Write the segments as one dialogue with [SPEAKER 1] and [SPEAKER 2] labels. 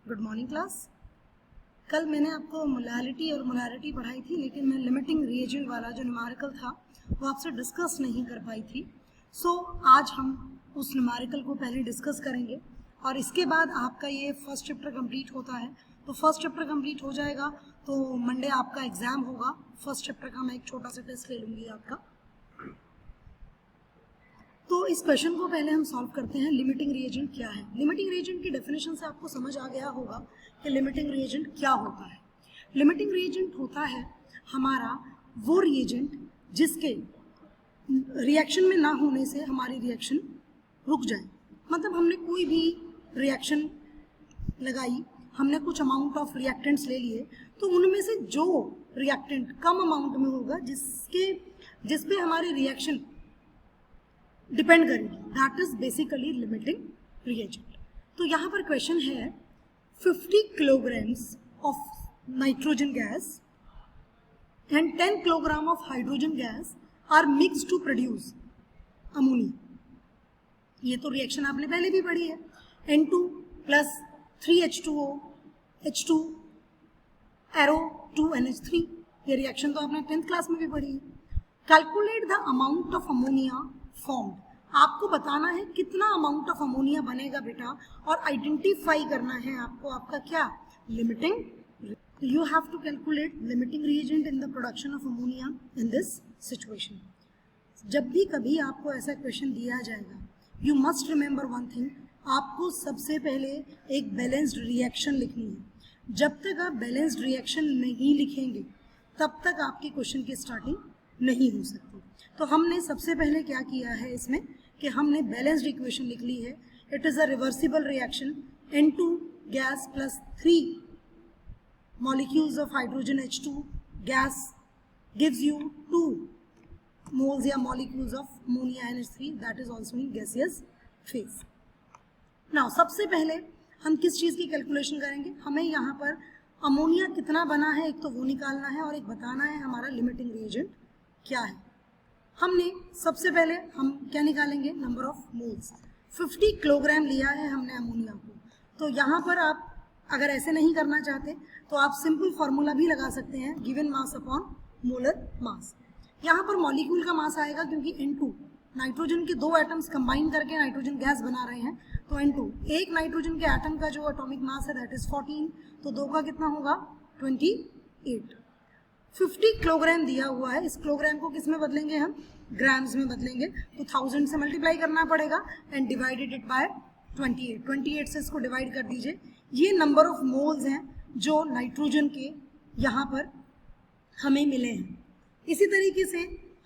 [SPEAKER 1] Good morning class. कल मैंने आपको मोलालिटी और मोलारिटी पढ़ाई थी, लेकिन मैं लिमिटिंग रिएजेंट वाला जो न्यूमेरिकल था वो आपसे डिस्कस नहीं कर पाई थी। आज हम उस न्यूमेरिकल को पहले डिस्कस करेंगे और इसके बाद आपका ये फर्स्ट चैप्टर कंप्लीट होता है। तो फर्स्ट चैप्टर कंप्लीट हो जाएगा तो मंडे आपका एग्जाम होगा। फर्स्ट चैप्टर का मैं एक छोटा सा टेस्ट ले लूँगी आपका। तो इस क्वेश्चन को पहले हम सॉल्व करते हैं। लिमिटिंग रिएजेंट क्या है? लिमिटिंग रिएजेंट की डेफिनेशन से आपको समझ आ गया होगा कि लिमिटिंग रिएजेंट क्या होता है। लिमिटिंग रिएजेंट होता है हमारा वो रिएजेंट जिसके रिएक्शन में ना होने से हमारी रिएक्शन रुक जाए। मतलब हमने कोई भी रिएक्शन लगाई, हमने कुछ अमाउंट ऑफ रिएक्टेंट्स ले लिए, तो उनमें से जो रिएक्टेंट कम अमाउंट में होगा जिस पे हमारी रिएक्शन डिपेंड करेगी, that is basically limiting reagent. तो यहाँ पर क्वेश्चन है 50 kilograms of nitrogen gas and 10 kilogram of hydrogen gas are mix to produce ammonia. ये तो रिएक्शन आपने पहले भी पढ़ी है। N2 plus 3H2O H2 arrow 2NH3, ये रिएक्शन तो आपने 10th क्लास में भी पढ़ी है। Calculate the amount of ammonia formed. आपको बताना है कितना अमाउंट ऑफ अमोनिया बनेगा बेटा, और आइडेंटिफाई करना है आपको आपका क्या limiting. You have to calculate limiting reagent in the production of ammonia in this situation. जब भी कभी आपको ऐसा क्वेश्चन दिया जाएगा, you must remember one thing, आपको सबसे पहले एक बैलेंस्ड रिएक्शन लिखनी है। जब तक आप बैलेंस्ड रिएक्शन नहीं लिखेंगे तब तक आपके क्वेश्चन की स्टार्टिंग नहीं हो सकती। तो हमने सबसे पहले क्या किया है इसमें कि हमने बैलेंस्ड इक्वेशन लिख ली है। It is a reversible reaction. N2 gas plus 3 molecules of hydrogen H2 gas gives you 2 moles या molecules of ammonia NH3, that is also in gaseous phase. Now सबसे पहले हम किस चीज़ की कैलकुलेशन करेंगे? हमें यहाँ पर अमोनिया कितना बना है एक तो वो निकालना है और एक बताना है हमारा लिमिटिंग रिएजेंट क्या है। हमने सबसे पहले हम क्या निकालेंगे? Number of moles. 50 किलोग्राम लिया है हमने अमोनिया को। तो यहाँ पर आप अगर ऐसे नहीं करना चाहते तो आप सिंपल फार्मूला भी लगा सकते हैं, given mass upon molar mass. यहाँ पर मॉलिक्यूल का मास आएगा क्योंकि N2 नाइट्रोजन के 2 एटम्स कंबाइन करके नाइट्रोजन गैस बना रहे हैं। तो N2 एक नाइट्रोजन के एटम का जो एटॉमिक मास है दैट इज 14, तो 2 का कितना होगा 28। 50 किलोग्राम दिया हुआ है, इस किलोग्राम को किस में बदलेंगे? हम ग्राम्स में बदलेंगे। तो 1000 से मल्टीप्लाई करना पड़ेगा एंड डिवाइडेड इट बाय 28 से इसको डिवाइड कर दीजिए। ये नंबर ऑफ मोल्स हैं जो नाइट्रोजन के यहाँ पर हमें मिले हैं। इसी तरीके से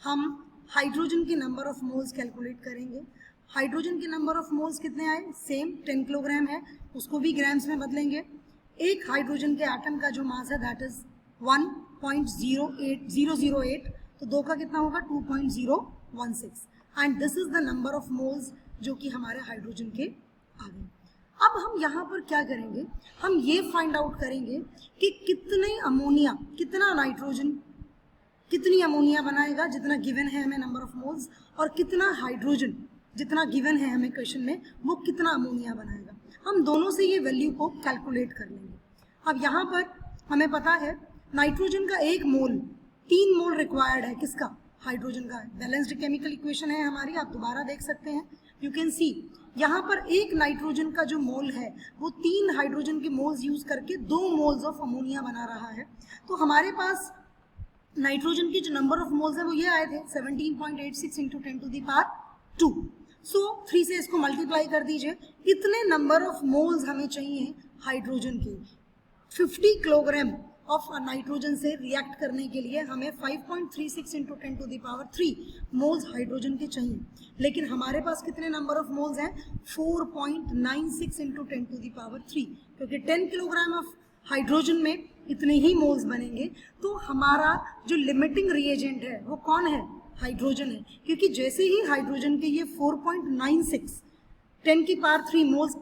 [SPEAKER 1] हम हाइड्रोजन के नंबर ऑफ मोल्स कैलकुलेट करेंगे। हाइड्रोजन के नंबर ऑफ मोल्स कितने आए? सेम 10 किलोग्राम है, उसको भी ग्राम्स में बदलेंगे। एक हाइड्रोजन के एटम का जो मास है दैट इज 1.08008, तो 2 का कितना होगा 2.016, and this is the number of moles जो कि हमारे हाइड्रोजन के आ गए। अब हम यहाँ पर क्या करेंगे? हम ये फाइंड आउट करेंगे कि कितना नाइट्रोजन कितनी अमोनिया बनाएगा जितना गिवन है हमें नंबर ऑफ मोल्स, और कितना हाइड्रोजन जितना गिवन है हमें क्वेश्चन में वो कितना अमोनिया बनाएगा। हम दोनों से ये वैल्यू को कैलकुलेट कर लेंगे। अब यहाँ पर हमें पता है नाइट्रोजन का 1 मोल 3 मोल रिक्वायर्ड है। किसका? हाइड्रोजन का। बैलेंस्ड केमिकल इक्वेशन है हमारी, आप दोबारा देख सकते हैं। यू कैन सी यहाँ पर एक नाइट्रोजन का जो मोल है वो 3 हाइड्रोजन के मोल्स यूज करके 2 मोल्स ऑफ अमोनिया बना रहा है। तो हमारे पास नाइट्रोजन की जो नंबर ऑफ मोल्स है वो ये आए थे 17.86 इंटू 10 टू द पावर 2। सो 3 से इसको मल्टीप्लाई कर दीजिए। इतने नंबर ऑफ मोल्स हमें चाहिए हाइड्रोजन के। 50 किलोग्राम ऑफ नाइट्रोजन से रिएक्ट करने के लिए हमें 5.36 into 10 to the power 3 moles hydrogen के चाहिए, लेकिन हमारे पास कितने नंबर ऑफ मोल्स हैं? 4.96 इंटू 10 टू द पावर 3, क्योंकि 10 किलोग्राम ऑफ हाइड्रोजन में इतने ही मोल्स बनेंगे। तो हमारा जो लिमिटिंग रिएजेंट है वो कौन है? हाइड्रोजन है, क्योंकि जैसे ही हाइड्रोजन के ये 4.96 10 की पावर 3 मोल्स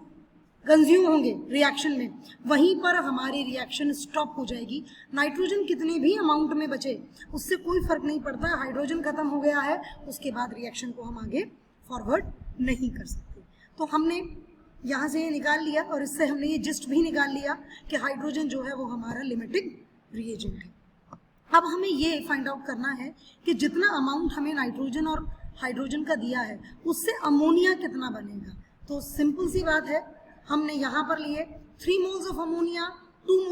[SPEAKER 1] कंज्यूम होंगे रिएक्शन में, वहीं पर हमारी रिएक्शन स्टॉप हो जाएगी। नाइट्रोजन कितने भी अमाउंट में बचे उससे कोई फर्क नहीं पड़ता, हाइड्रोजन खत्म हो गया है उसके बाद रिएक्शन को हम आगे फॉरवर्ड नहीं कर सकते। तो हमने यहाँ से ये निकाल लिया और इससे हमने ये जस्ट भी निकाल लिया कि हाइड्रोजन जो है वो हमारा लिमिटिंग रिएजेंट है। अब हमें ये फाइंड आउट करना है कि जितना अमाउंट हमें नाइट्रोजन और हाइड्रोजन का दिया है उससे अमोनिया कितना बनेगा। तो सिंपल सी बात है, हमने यहाँ पर लिए 3 moles of ammonia, 3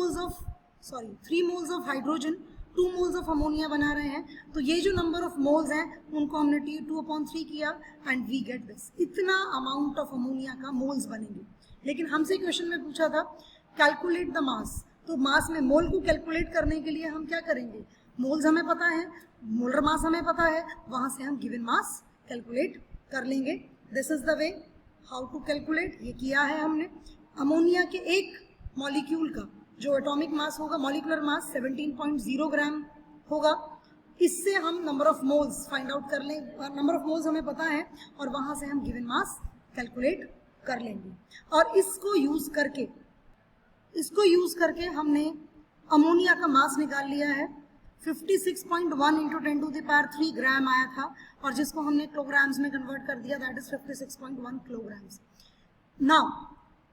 [SPEAKER 1] moles of hydrogen, 2 moles of ammonia बना रहे हैं। तो ये जो नंबर ऑफ मोल्स हैं उनको हमने 2/3 किया एंड वी गेट दिस, इतना अमाउंट ऑफ अमोनिया का मोल्स बनेंगे। लेकिन हमसे क्वेश्चन में पूछा था कैलकुलेट द मास, तो मास में मोल को कैलकुलेट करने के लिए हम क्या करेंगे, मोल्स हमें पता है, मोलर मास हमें पता है, वहाँ से हम गिवन मास कैलकुलेट कर लेंगे। This is the way how to calculate. ये किया है हमने। अमोनिया के एक मॉलिक्यूल का जो एटॉमिक मास होगा, मॉलिक्यूलर मास 17.0 ग्राम होगा। इससे हम number of moles find out कर लें, नंबर ऑफ मोल्स हमें पता है और वहाँ से हम गिवन मास कैलकुलेट कर लेंगे। और इसको यूज़ करके हमने अमोनिया का मास निकाल लिया है। 56.1 × 10⁻³ ग्राम आया था और जिसको हमने किलोग्राम्स में कन्वर्ट कर दिया, दैट इज 56.1 किलोग्राम्स। नाउ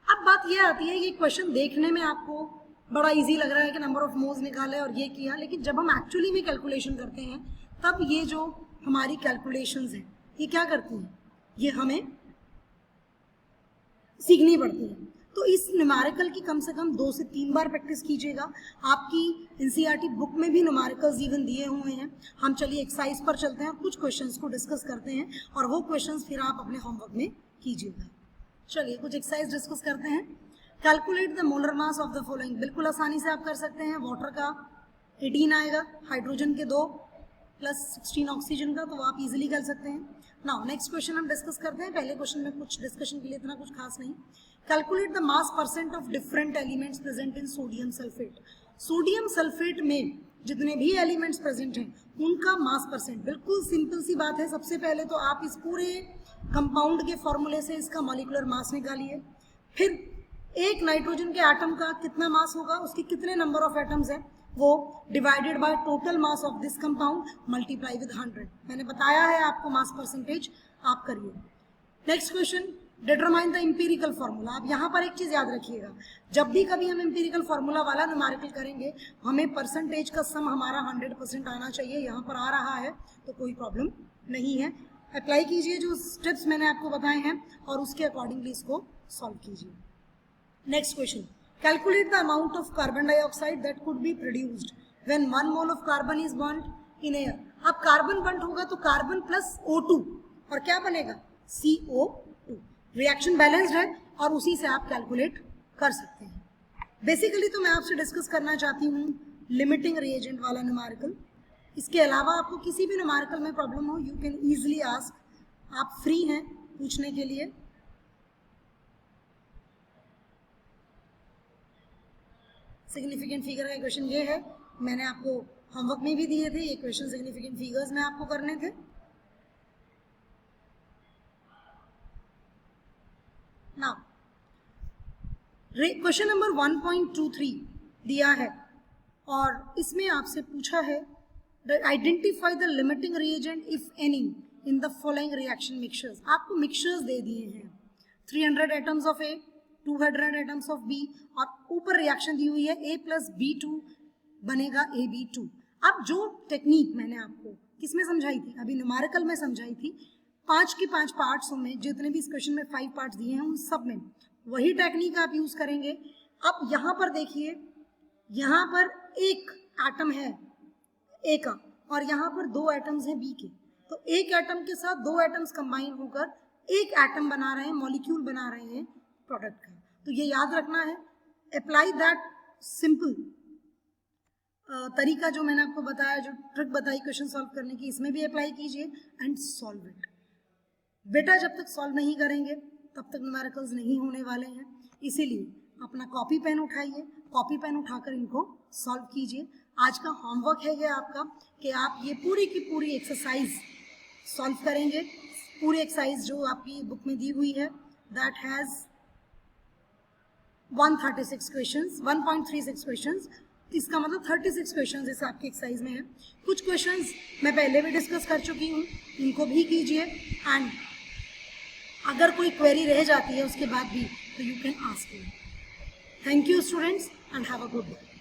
[SPEAKER 1] अब बात ये आती है, ये क्वेश्चन देखने में आपको बड़ा इजी लग रहा है कि नंबर ऑफ मोल्स निकाले और ये किया, लेकिन जब हम एक्चुअली में कैलकुलेशन करते हैं तब ये जो हमारी कैलकुलेशंस हैं ये क्या करती हैं, ये हमें सीखनी पड़ती है। तो इस न्यूमेरिकल की कम से कम 2 से 3 बार प्रैक्टिस कीजिएगा। आपकी एनसीईआरटी बुक में भी न्यूमेरिकल्स इवन दिए हुए हैं। हम चलिए एक्सरसाइज पर चलते हैं, कुछ क्वेश्चंस को डिस्कस करते हैं और वो क्वेश्चंस फिर आप अपने होमवर्क में कीजिएगा। चलिए कुछ एक्सरसाइज डिस्कस करते हैं। Calculate the molar mass of the following, बिल्कुल आसानी से आप कर सकते हैं। वाटर का 18 आएगा, हाइड्रोजन के 2 + 16 ऑक्सीजन का, तो आप इजीली कर सकते हैं। नाउ नेक्स्ट क्वेश्चन हम डिस्कस करते हैं। पहले क्वेश्चन में कुछ डिस्कशन के लिए इतना कुछ खास नहीं। Calculate the mass percent of different elements present in sodium sulphate. Sodium sulphate में जितने भी एलिमेंट्स प्रेजेंट हैं उनका मास परसेंट, बिल्कुल सिंपल सी बात है। सबसे पहले तो आप इस पूरे कंपाउंड के फॉर्मूले से इसका मॉलिक्यूलर मास निकालिए। फिर एक नाइट्रोजन के एटम का कितना मास होगा, उसके कितने नंबर ऑफ एटम्स हैं, वो divided by total mass of this compound multiply with 100। मैंने बताया है आपको मास परसेंटेज, आप करिए। Next question, determine the empirical formula. आप यहाँ पर एक चीज़ याद रखिएगा, जब भी कभी हम एम्पिरिकल फार्मूला वाला न्यूमेरिकल करेंगे हमें परसेंटेज का सम हमारा 100% आना चाहिए। यहाँ पर आ रहा है तो कोई प्रॉब्लम नहीं है। अप्लाई कीजिए जो स्टेप्स मैंने आपको बताए हैं और उसके अकॉर्डिंगली इसको सॉल्व कीजिए। Next question, calculate the amount of carbon dioxide that could be produced when 1 mole of carbon is burned in air. अब कार्बन बर्न होगा तो कार्बन प्लस O2 और क्या बनेगा, CO2। रिएक्शन बैलेंस्ड है और उसी से आप कैलकुलेट कर सकते हैं। बेसिकली तो मैं आपसे डिस्कस करना चाहती हूँ लिमिटिंग रिएजेंट वाला न्यूमेरिकल। इसके अलावा आपको किसी भी न्यूमेरिकल में प्रॉब्लम हो, यू कैन ईजिली आस्क, आप फ्री हैं पूछने के लिए। सिग्निफिकेंट फिगर का क्वेश्चन ये है, मैंने आपको होमवर्क में भी दिए थे ये क्वेश्चन, सिग्निफिकेंट फिगर्स में आपको करने थे। नाउ क्वेश्चन नंबर 1.23 दिया है और इसमें आपसे पूछा है identify the limiting reagent if any in the following reaction mixtures. आपको मिक्सचर्स दे दिए हैं, 300 atoms of A, 200 atoms of B और ऊपर रिएक्शन दी हुई है A + B2 बनेगा AB2। अब जो टेक्निक मैंने आपको किसमें समझाई थी, अभी न्यूमेरिकल में समझाई थी, 5 के 5 पार्ट्सों में जितने भी इस क्वेश्चन में 5 पार्ट्स दिए हैं उन सब में वही टेक्निक आप यूज करेंगे। अब यहाँ पर देखिए, यहाँ पर एक एटम है A का और यहाँ पर 2 एटम्स हैं B के, तो एक एटम के साथ 2 एटम्स कंबाइन होकर एक एटम बना रहे हैं, मॉलिक्यूल बना रहे हैं प्रोडक्ट का। तो ये याद रखना है। अप्लाई दैट सिंपल तरीका जो मैंने आपको बताया, जो ट्रिक बताई क्वेश्चन सॉल्व करने की, इसमें भी अप्लाई कीजिए एंड सॉल्व इट। बेटा जब तक सॉल्व नहीं करेंगे तब तक न्यूमेरिकल्स नहीं होने वाले हैं, इसीलिए अपना कॉपी पेन उठाइए, कॉपी पेन उठाकर इनको सॉल्व कीजिए। आज का होमवर्क है ये आपका कि आप ये पूरी की पूरी एक्सरसाइज सॉल्व करेंगे। पूरी एक्सरसाइज जो आपकी बुक में दी हुई है दैट हैज़ 136 क्वेश्चंस, 1.36 क्वेश्चंस, इसका मतलब 36 क्वेश्चंस इस आपकी एक्सरसाइज में है। कुछ क्वेश्चंस मैं पहले भी डिस्कस कर चुकी हूँ, इनको भी कीजिए एंड अगर कोई क्वेरी रह जाती है उसके बाद भी so you can ask me. Thank you students and have a good day.